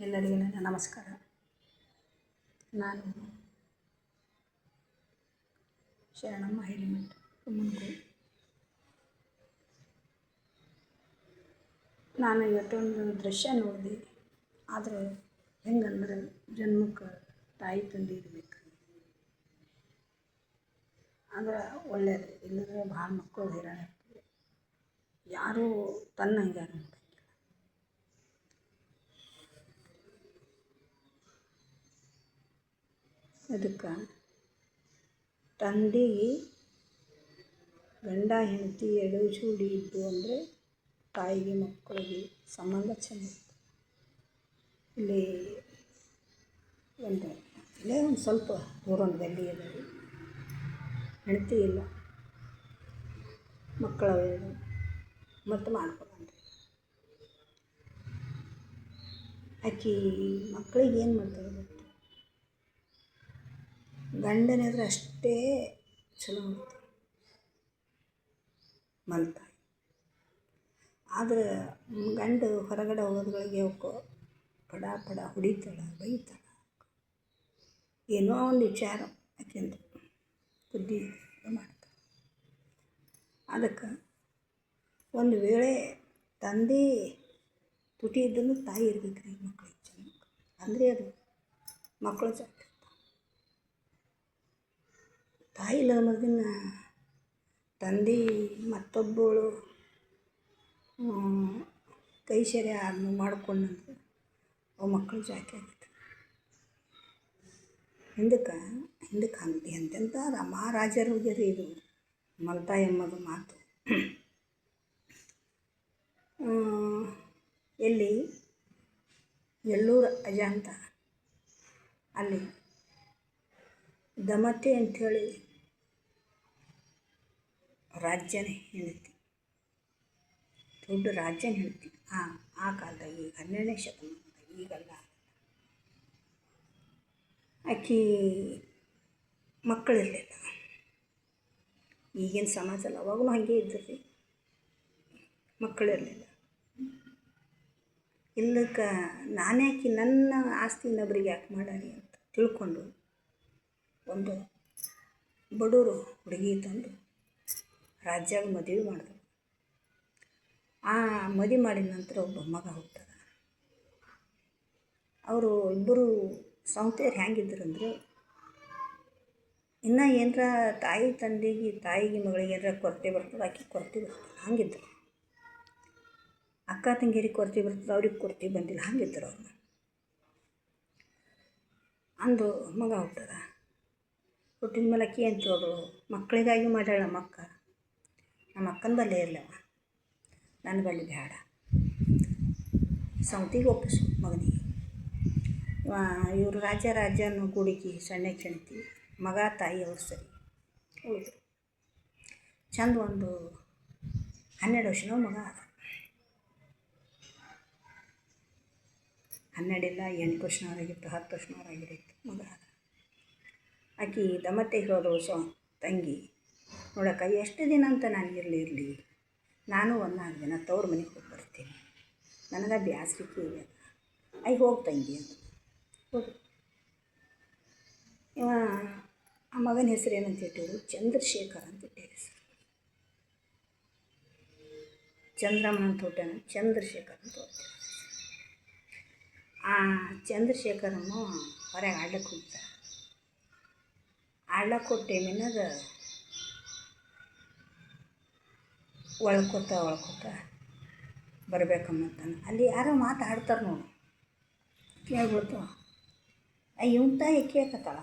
ಎಲ್ಲರಿಗೂ ನನ್ನ ನಮಸ್ಕಾರ. ನಾನು ಶರಣಮ್ಮ ಹಿರೇಮಠ ಮುನ್ಗೂರು. ನಾನು ಇವತ್ತೊಂದು ದೃಶ್ಯ ನೋಡಿದೆ. ಆದರೆ ಹೆಂಗಂದ್ರೆ ಜನ್ಮಕ್ಕೆ ತಾಯಿ ತಂದೆ ಇರಬೇಕು, ಅಂದ್ರೆ ಒಳ್ಳೆಯದು. ಇಲ್ಲದ್ರೆ ಭಾಳ ಮಕ್ಕಳು ಹೈರಾಣ ಇರ್ತದೆ. ಯಾರೂ ತನ್ನಂಗೆ ಯಾರು ನೋಡಂಗಿಲ್ಲ. ಅದಕ್ಕೆ ತಂದೆಗೆ ಗಂಡ ಹೆಂಡತಿ ಎರಡು ಜೋಡಿ ಇದ್ದು ಅಂದರೆ ತಾಯಿಗೆ ಮಕ್ಕಳಿಗೆ ಸಂಬಂಧ ಚೆಂದ. ಇಲ್ಲಿ ಇಲ್ಲೇ ಒಂದು ಸ್ವಲ್ಪ ದೂರೊಂದು ಗಲ್ಲಿ ಇದೆ, ಹೆಂಡತಿ ಇಲ್ಲ, ಮಕ್ಕಳವೆ ಮತ್ತು ಮಾಡ್ಕೊಂಡ್ರಿ. ಆಕೆ ಮಕ್ಕಳಿಗೆ ಏನು ಮಾಡ್ತಾರೆ ಗೊತ್ತು, ಗಂಡನಿದ್ರೆ ಅಷ್ಟೇ ಚಲೋ ಮಾಡ್ತಾರೆ ಮಲ್ತಾಯಿ. ಆದರೆ ಗಂಡು ಹೊರಗಡೆ ಹೋಗೋದ್ಗಳಿಗೆ ಅವಕ್ಕೆ ಪಡ ಹೊಡಿತಾಳೆ, ಬೈತಾಳೆ. ಏನೋ ಒಂದು ವಿಚಾರ ಯಾಕೆಂದು ಬುದ್ಧಿ ಮಾಡ್ತಾರೆ. ಅದಕ್ಕೆ ಒಂದು ವೇಳೆ ತಂದೆ ತುಟಿ ಇದ್ದನ್ನು ತಾಯಿ ಇರ್ಬೇಕು ರೀ ಮಕ್ಕಳಿಗೆ ಚೆನ್ನಾಗಿ. ಅಂದರೆ ಅದು ಮಕ್ಕಳು ಸಾಕು. ತಾಯಿ ಇಲ್ಲ ಅನ್ನೋದನ್ನ ತಂದೆ ಮತ್ತೊಬ್ಬಳು ಕೈ ಸೇರಿ ಅದನ್ನು ಮಾಡ್ಕೊಂಡಂದ್ರೆ ಅವು ಮಕ್ಕಳು ಜಾಸ್ತಿ ಆಗುತ್ತೆ. ಹಿಂದಕ್ಕೆ ಎಂತೆಂಥ ಮಹಾರಾಜರು ಹೋಗ್ಯಾರ. ಇದು ಮಲ್ತಾಯಿ ಎಂಬುದು ಮಾತು ಎಲ್ಲಿ ಎಲ್ಲೂರು ಅಜಂತ ಅಲ್ಲಿ ದಮತೆ ಅಂಥೇಳಿ ರಾಜ್ಯನೇ ಹೆಂಡತಿ, ದೊಡ್ಡ ರಾಜ್ಯನ ಹೆಂಡತಿ. ಆ ಕಾಲದಾಗ, ಈಗ 12ನೇ ಶತಮಾನದಾಗ, ಈಗಲ್ಲ. ಆಕೆ ಮಕ್ಕಳಿರಲಿಲ್ಲ. ಈಗಿನ ಸಮಾಜದಲ್ಲಿ ಅವಾಗೂ ಹಾಗೆ ಇದ್ದರು, ಮಕ್ಕಳಿರಲಿಲ್ಲ. ಇಲ್ಲಕ್ಕೆ ನಾನ್ಯಾಕೆ ನನ್ನ ಆಸ್ತಿ ಇನ್ನೊಬ್ರಿಗೆ ಯಾಕೆ ಮಾಡಾರಿ ಅಂತ ತಿಳ್ಕೊಂಡು ಒಂದು ಬಡವರು ಹುಡುಗಿ ತಂದು ರಾಜ್ಯಾಗ ಮದುವೆ ಮಾಡಿದ್ರು. ಆ ಮದುವೆ ಮಾಡಿದ ನಂತರ ಒಬ್ಬ ಮಗ ಹುಟ್ಟಾಗ ಅವರು ಇಬ್ಬರು ಸೌತೆಯರು ಹೆಂಗಿದ್ರು ಅಂದ್ರೆ, ಇನ್ನೂ ಏನರ ತಾಯಿಗೆ ಮಗಳಿಗೆ ಏನರ ಕೊರತೆ ಬರ್ತದೆ, ಆಕೆ ಕೊರತೆ ಬರ್ತದೆ, ಹಂಗಿದ್ರು. ಅಕ್ಕ ತಂಗಿಯರಿಗೆ ಕೊರತೆ ಬರ್ತದೆ, ಅವ್ರಿಗೆ ಕೊರತೆ ಬಂದಿಲ್ಲ, ಹಂಗಿದ್ರು ಅವ್ರು. ಅಂದು ಮಗ ಹುಟ್ಟದ. ಹುಟ್ಟಿದ ಮೇಲೆ ಅಕ್ಕಿ ಅಂತ ಹೋದಳು, ಮಕ್ಕಳಿಗಾಗಿ ಮಾಡ್ಯಾಳ. ನಮ್ಮ ಅಕ್ಕನ ಬಲ್ಲೆ ಇರಲವ, ನನ್ನ ಬಲ್ಲಿ ಬೇಡ, ಸೌತಿಗೆ ಒಪ್ಪಿಸು ಮಗನಿಗೆ. ಇವರು ರಾಜ್ಯನ ಗುಡುಗಿ ಸಣ್ಣ ಕೆಣತಿ ಮಗ ತಾಯಿ ಅವ್ರು ಸರಿ ಉಳಿದ್ರು. ಚಂದ ಒಂದು 12 ವರ್ಷನೋ ಮಗ ಆದ. 12 ಇಲ್ಲ 8 ವರ್ಷನವರಾಗಿತ್ತು, 10 ವರ್ಷನವರಾಗಿತ್ತು ಮಗ ಆದ. ಆಕೆ ದಮತೆಗೆ ಹೋದಳು ತಂಗಿ ನೋಡಕ್ಕ, ಎಷ್ಟು ದಿನ ಅಂತ ನಾನು ಇರಲಿ, ನಾನು ಒಂದು 4 ದಿನ ತವ್ರ ಮನೆಗೆ ಹೋಗಿ ಬರ್ತೀನಿ, ನನಗೆ ಬ್ಯಾಸ್ರಿಕೆ ಇದೆ. ಹೋಗಿ ತಂಗಿ ಅಂತ ಹೋಗಿ. ಆ ಮಗನ ಹೆಸರು ಏನಂತ ಇಟ್ಟಿರು, ಚಂದ್ರಶೇಖರ್ ಅಂತ ಇಟ್ಟಿರು ಹೆಸರು. ಚಂದ್ರಮ್ಮನ ಅಂತ ಹುಟ್ಟಾನ, ಚಂದ್ರಶೇಖರ್ ಅಂತ ಹೋಗ್ತಾರೆ. ಆ ಚಂದ್ರಶೇಖರನ್ನು ಹೊರಗೆ ಆಡ್ಲಕ್ಕೆ ಹೋಗ್ತಾರೆ. ಆಡ್ಲಕ್ಕೆ ಹೋದ ಟೈಮಿನಾಗ ಒಳ್ಕೊತ ಬರ್ಬೇಕಮ್ಮಂತಾನೆ. ಅಲ್ಲಿ ಯಾರೋ ಮಾತಾಡ್ತಾರೆ ನೋಡು, ಕೇಳ್ಬಿಡ್ತು. ಇವನ ತಾಯಿ ಕೇಳ್ಕತ್ತಾಳ,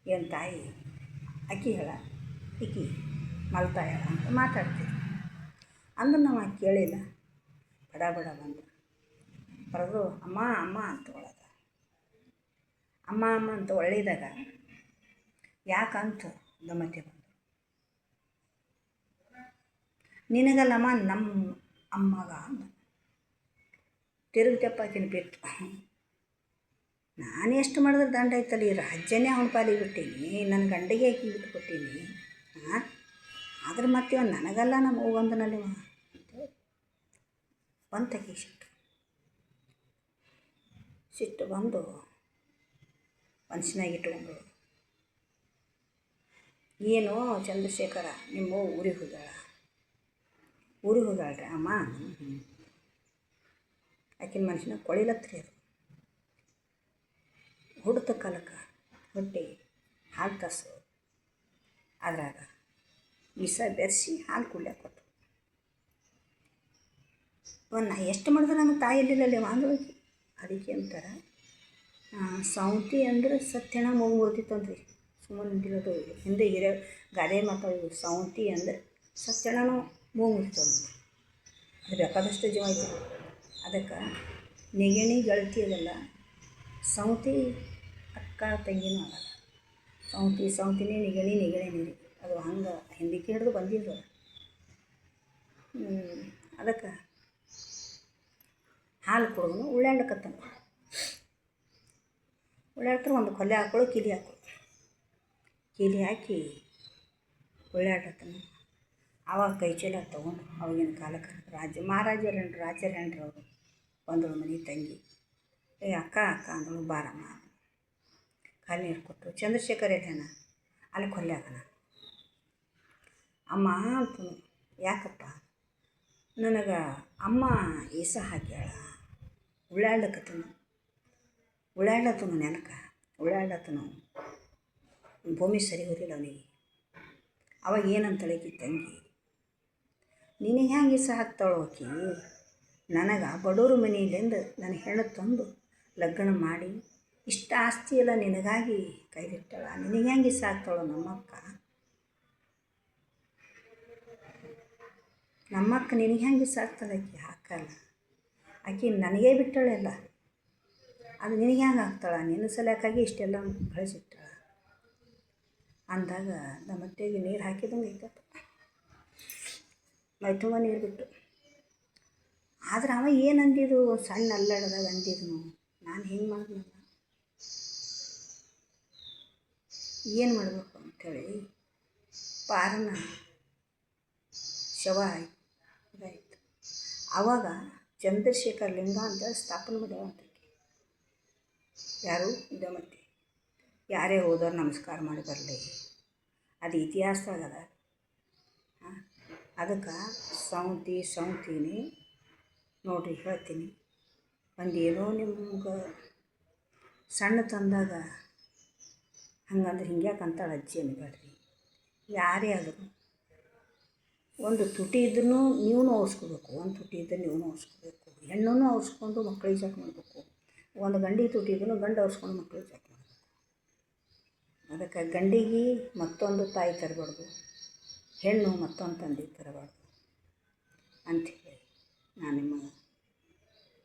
ಇವನ ತಾಯಿ ಅಕ್ಕಿ ಹೇಳ, ಈಕಿ ಮಲ್ತಾಯಿ ಹೇಳ ಅಂತ ಮಾತಾಡ್ತೀವಿ. ಅಂದ್ರೆ ನಾವು ಕೇಳಿಲ್ಲ, ಬಡ ಬಂದು ಬರೋದು ಅಮ್ಮ ಅಂತ ಒಳಗ, ಅಮ್ಮ ಅಂತ ಒಳ್ಳಿದಾಗ ಯಾಕಂತ ದಮತೆ ಬಂದು, ನಿನಗಲ್ಲಮ್ಮ ನಮ್ಮ ಅಮ್ಮಗ ಅಂದ. ತಿರುಗಿ ಆಕಿನ ಬಿಟ್ಟು, ನಾನು ಎಷ್ಟು ಮಾಡಿದ್ರೆ ದಂಡ ಐತಲ್ಲ, ಈ ರಾಜ್ಯನೇ ಅವನ ಪಾಲಿಗೆ ಬಿಟ್ಟೀನಿ, ನನ್ನ ಗಂಡಿಗೆ ಆಕಿ ಬಿಟ್ಟು ಕೊಟ್ಟೀನಿ. ಆದ್ರೆ ಮತ್ತೆ ನನಗಲ್ಲ ನಮ್ಮ ಹೋಗಂದನಲ್ಲಿ ಅಂತ ಒಂದು ತಗೀಸಿಟ್ಟು ಸಿಟ್ಟು ಬಂದು ಮನ್ಸಿನಾಗ ಇಟ್ಕೊಂಡು, ಏನು ಚಂದ್ರಶೇಖರ ನಿಮ್ಮ ಊರಿಗೆ ಹೋಗ್ಯಾಳ್ರಿ ಅಮ್ಮ. ಆಕಿನ ಮನುಷ್ಯನಾಗ ಕೊಳಿಲತ್ರಿ ಅದು. ಹುಡ್ತ ಕಾಲಕ್ಕೆ ಹೊಟ್ಟೆ ಹಾಲು ಕಾಸು ಅದ್ರಾಗ ವಿಷ ಬೆರೆಸಿ ಹಾಲು ಕುಡ್ಲಿಕ್ಕೆ ಕೊಟ್ಟು. ನಾ ಎಷ್ಟು ಮಾಡಿದ್ರೆ ನಮ್ಮ ತಾಯಿಯಲ್ಲಿಲ್ಲ ವಾಂದೋಗಿ. ಅದಕ್ಕೆ ಅಂತಾರೆ ಸೌತಿ ಅಂದ್ರೆ ಸತ್ಯನ ಮೂಗು ಮುರಿದಿತ್ತಂದ್ರಿ. ಸುಮ್ಮನೆ ನಿಂತಿರೋದು ಹಿಂದೆ ಹಿರಿಯ ಗಾದೆ ಮಾತಾಡೋದು. ಸೌತಿ ಅಂದ್ರೆ ಸತ್ಯನೂ ಮೂಗು ಮುರಿತಂದು. ಅದು ಬೇಕಾದಷ್ಟು ಜೀವ ಆಯ್ತು. ಅದಕ್ಕೆ ನೆಗಣಿ ಗೆಳತಿ ಅದಲ್ಲ, ಸೌತಿ ಅಕ್ಕ ತಂಗಿನೂ ಆಗಲ್ಲ. ಸೌತಿನೇ ನೆಗಣಿನೇ ರೀ. ಅದು ಹಂಗೆ ಹಿಂದಕ್ಕೆ ಹಿಡಿದು ಬಂದಿದ್ದು. ಅದಕ್ಕೆ ಹಾಲು ಕುಡಿದು ಉಳ್ಳಾಡ್ಲಕತ್ತಾನ. ಉಳ್ಳಾಡ್ತಾರೆ ಒಂದು ಕೊಲೆ ಹಾಕೊಳ್ಳೋ ಕಿಲಿ ಹಾಕಿ ಉಳ್ಳಾಡ್ಲತ್ತಾನ. ಆವಾಗ ಕೈ ಚೀಲ ತೊಗೊಂಡು ಅವಾಗಿನ ಕಾಲಕ್ಕೆ ರಾಜರ ಹೆಂಡ್ರು ಅವರು ಬಂದಳು ಮನೆ ತಂಗಿ. ಅಕ್ಕ ಅಂದಳು, ಬಾರಮ್ಮ. ಕಾಲು ನೀರು ಕೊಟ್ಟು, ಚಂದ್ರಶೇಖರ್ ಎಲ್ಲೇನ? ಅಲ್ಲಿ ಕೊಲ್ಯಾಗನ. ಅಮ್ಮ ಅಂತನು. ಯಾಕಪ್ಪ? ನನಗೆ ಅಮ್ಮ ಈಸ ಹಾಕ್ಯಾಳ. ಉಳ್ಳಾಡ್ಲತ್ತನು ನೆನಕ ಭೂಮಿ ಸರಿ ಹೋದಿಲ್ಲ ಅವನಿಗೆ. ಅವಾಗ ಏನಂತಳಕಿ ತಂಗಿ, ನಿನಗೆ ಹೆಂಗೆ ಈಸ ಹಾಕ್ತಾಳೋ ಆಕಿ? ನನಗೆ ಬಡವ್ರ ಮನೆಯಿಂದ ನನ್ನ ಹೆಣ್ಣು ತಂದು ಲಗ್ನ ಮಾಡಿ ಇಷ್ಟ ಆಸ್ತಿ ಎಲ್ಲ ನಿನಗಾಗಿ ಕೈದಿಟ್ಟಾಳ. ನಿನಗೆ ಹೆಂಗೆ ಈಸ ಹಾಕ್ತಾಳೋ ನಮ್ಮಕ್ಕ ನಿನಗೆ ಹೆಂಗೆ ಈಸ ಹಾಕ್ತಾಳೆ? ಆಕಿ ಹಾಕಲ್ಲ. ಆಕಿ ನನಗೇ ಬಿಟ್ಟಾಳೆಲ್ಲ. ಅದು ನಿನಗೆ ಹೆಂಗೆ ಆಗ್ತಾಳ? ನಿನ್ನ ಸಲಕ್ಕಾಗಿ ಇಷ್ಟೆಲ್ಲ ಬಳಸಿಟ್ಟಾಳ ಅಂದಾಗ ನಮ್ಮತ್ತೆಗೆ ನೀರು ಹಾಕಿದಂಗೆ ಐತಪ್ಪ. ಮೈ ತುಂಬ ನೀರು ಬಿಟ್ಟು. ಆದ್ರೆ ಅವ ಏನು ಅಂದಿದ್ದು? ಸಣ್ಣ ಅಲ್ಲಡ್ದಾಗ ಅಂದಿದ್ನು. ನಾನು ಹೆಂಗೆ ಮಾಡಿದ್ನಲ್ಲ, ಏನು ಮಾಡಬೇಕು ಅಂಥೇಳಿ ಪಾರನ ಶವ ಇದಾಯಿತು. ಆವಾಗ ಚಂದ್ರಶೇಖರ್ ಲಿಂಗ ಅಂತ ಸ್ಥಾಪನೆ ಮಾಡ್ಯಾವಂತ. ಯಾರು? ದಮತಿ. ಯಾರೇ ಹೋದವ್ರು ನಮಸ್ಕಾರ ಮಾಡಿ ಬರಲಿ, ಅದು ಇತಿಹಾಸದಾಗದ. ಅದಕ್ಕೆ ಸೌತಿನೇ ನೋಡಿರಿ ಹೇಳ್ತೀನಿ. ಒಂದೇನೋ ನಿಮ್ಗೆ ಸಣ್ಣ ತಂದಾಗ ಹಂಗಂದ್ರೆ ಹಿಂಗ್ಯಾಕೆ ಅಂತಾಳೆ ಅಜ್ಜಿ ಅನ್ಬೇಡ್ರಿ. ಯಾರೇ ಆದರೂ ಒಂದು ತುಟಿ ಇದ್ರೂ ನೀವು ಔಸ್ಕೋಬೇಕು, ಒಂದು ತುಟಿ ಇದ್ದರೆ ನೀವು ಔಸ್ಕೋಬೇಕು. ಹೆಣ್ಣನ್ನು ಔಸ್ಕೊಂಡು ಮಕ್ಕಳಿಗೆ ಜಾಕ್ ಮಾಡಬೇಕು. ಒಂದು ಗಂಡಿಗೆ ತುಟಿ ಇದ್ರೂ ಗಂಡು ಔಸ್ಕೊಂಡು ಮಕ್ಕಳಿಗೆ ಜಾಕ್ ಮಾಡಬೇಕು. ಅದಕ್ಕೆ ಗಂಡಿಗೆ ಮತ್ತೊಂದು ತಾಯಿ ತರಬಾರ್ದು, ಹೆಣ್ಣು ಮತ್ತೊಂದು ತಂದೆ ತರಬಾರ್ದು ಅಂಥೇಳಿ ನಾನು ನಿಮ್ಮ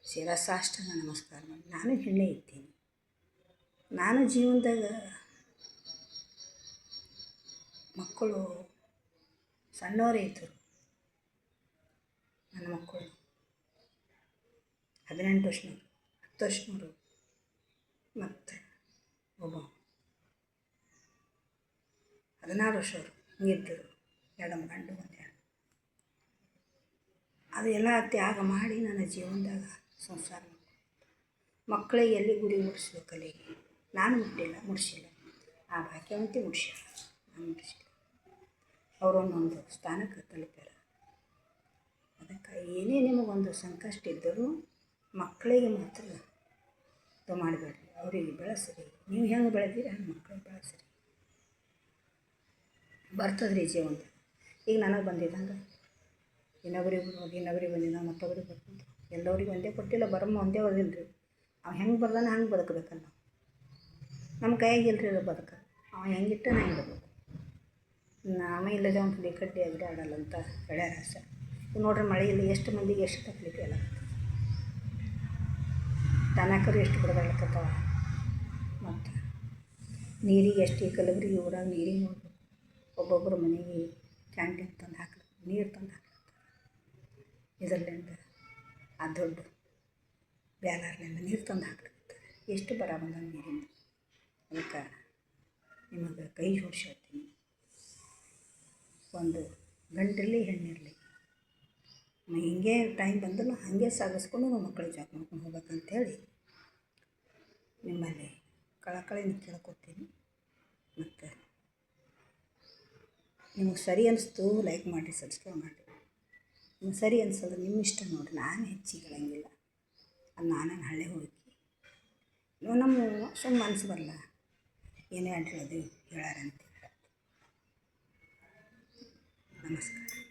ಶಿರಸಾಷ್ಟಾಂಗ ನಮಸ್ಕಾರ ಮಾಡಿ. ನಾನು ಹೆಣ್ಣೆ ಇದ್ದೀನಿ. ನಾನು ಜೀವನದಾಗ ಮಕ್ಕಳು ಸಣ್ಣವರೇ ಇದ್ದರು. ನನ್ನ ಮಕ್ಕಳು 18 ವರ್ಷನವರು, 10 ವರ್ಷನವರು, ಮತ್ತು ಒಬ್ಬ 16 ವರ್ಷವರು ಹಿಂಗಿದ್ದರು. 2 ಗಂಡು 1 ಹೆಣ್ಣು. ಅದು ಎಲ್ಲ ತ್ಯಾಗ ಮಾಡಿ ನನ್ನ ಜೀವನದಾಗ ಸಂಸಾರ ಮಕ್ಕಳಿಗೆ ಎಲ್ಲಿ ಗುರಿ ಮುಟ್ಟಿಸಿದ ಕಲೆಗೆ ನಾನು ಮುಟ್ಟಿಸಿಲ್ಲ. ಆ ಭಾಗ್ಯವಂತಿ ಮುಟ್ಟಿಸಿಲ್ಲ, ನಾನು ಮುಟ್ಟಿಸಿಲ್ಲ. ಅವರೊಂದೊಂದು ಸ್ಥಾನಕ್ಕೆ ತಲುಪ್ಯಾರ. ಅದಕ್ಕೆ ಏನೇ ನಿಮಗೊಂದು ಸಂಕಷ್ಟ ಇದ್ದರೂ ಮಕ್ಕಳಿಗೆ ಮಾತ್ರ ಇದು ಮಾಡಬೇಡ್ರಿ, ಅವರಿಗೆ ಬೆಳೆಸ್ರಿ. ನೀವು ಹೆಂಗೆ ಬೆಳೆದಿರಿ ಹಂಗೆ ಮಕ್ಕಳಿಗೆ ಬೆಳೆಸ್ರಿ. ಬರ್ತದ್ರಿ ಜೀವನ. ಈಗ ನನಗೆ ಬಂದಿದ್ದಂಗೆ ಇನ್ನೊಬ್ಬರಿಗೆ ಬಂದಿದ್ದ, ಮತ್ತೊಬ್ಬರಿಗೆ ಬರ್ತದೆ. ಎಲ್ಲರಿಗೆ ಒಂದೇ ಕೊಟ್ಟಿಲ್ಲ, ಬರಮ್ಮ ಒಂದೇ ಓದಿಲ್ಲ ರೀ. ಅವ ಹೆಂಗೆ ಬರ್ದಾನೆ ಹಂಗೆ ಬದುಕಬೇಕಲ್ಲ. ನಮ್ಮ ಕೈಯಾಗಿಲ್ರಿ ಅದು ಬದುಕ. ಅವ ಹೆಂಗಿಟ್ಟ ನಂಗೆ ಬರಬೇಕು. ನಾಮ ಇಲ್ಲದೆ ಒಂದು ಹುಲಿ ಕಡ್ಡಿ ಅಗಡಿ ಆಡಲ್ಲ ಅಂತ ಹೇಳ್ಯಾರ ಸರ್. ನೋಡ್ರಿ ಮಳೆಯಲ್ಲಿ ಎಷ್ಟು ಮಂದಿಗೆ ಎಷ್ಟು ತಕ್ಲಿಕ್ಕೆ ಎಲ್ಲ ದನಕರು ಎಷ್ಟು ಬಡದಾಡ್ಲಕತ್ತಾವ. ಮತ್ತು ನೀರಿಗೆ ಎಷ್ಟು ಕಲಬರಿಗೆ ಊರಾಗ ನೀರಿಗೆ ನೋಡ್ಬೇಕು. ಒಬ್ಬೊಬ್ಬರ ಮನೆಗೆ ಕ್ಯಾಂಟೀನ್ ತಂದು ಹಾಕ್ಲಿಕ್ಕೆ ನೀರು ತಂದು ಹಾಕ್ಲಿಕ್ಕೆ ಇದರಲ್ಲಿಂದ ಆ ದೊಡ್ಡ ಬ್ಯಾನರ್ಲಿಂದ ನೀರು ತಂದು ಹಾಕ್ಲಿಕ್ಕೆ ಎಷ್ಟು ಬರ ಬಂದ ನೀರಿಂದ. ಅದಕ್ಕೆ ನಿಮಗೆ ಕೈ ಜೋಡಿಸಿ ಹೇಳ್ತೀನಿ, ಒಂದು ಗಂಡಿರಲಿ ಹೆಣ್ಣಿರಲಿ, ಹಿಂಗೆ ಟೈಮ್ ಬಂದಲ್ಲ ಹಾಗೆ ಸಾಗಿಸ್ಕೊಂಡು ನಾವು ಮಕ್ಕಳಿಗೆ ಜಾಕ್ ಮಾಡ್ಕೊಂಡು ಹೋಗ್ಬೇಕಂತೇಳಿ ನಿಮ್ಮಲ್ಲಿ ಕಳಕಳಿಯಿಂದ ಕೇಳ್ಕೊತೀನಿ. ಮತ್ತು ನಿಮಗೆ ಸರಿ ಅನಿಸ್ತು ಲೈಕ್ ಮಾಡಿ, ಸಬ್ಸ್ಕ್ರೈಬ್ ಮಾಡಿ. ನಿಮ್ಗೆ ಸರಿ ಅನ್ಸೋದು ನಿಮ್ಮ ಇಷ್ಟ ನೋಡಿರಿ, ನಾನು ಹೆಚ್ಚಿಗೆ ಹೇಳಂಗಿಲ್ಲ. ಅದು ನಾನು ಹಳ್ಳಿ ಹುಡುಗಿ, ನಮ್ಮ ಸುಮ್ಮ ಮನ್ಸು ಬರಲ್ಲ ಏನೇ ಅಡ್ಡೋದು ಹೇಳಾರಂತ. ನಮಸ್ಕಾರ.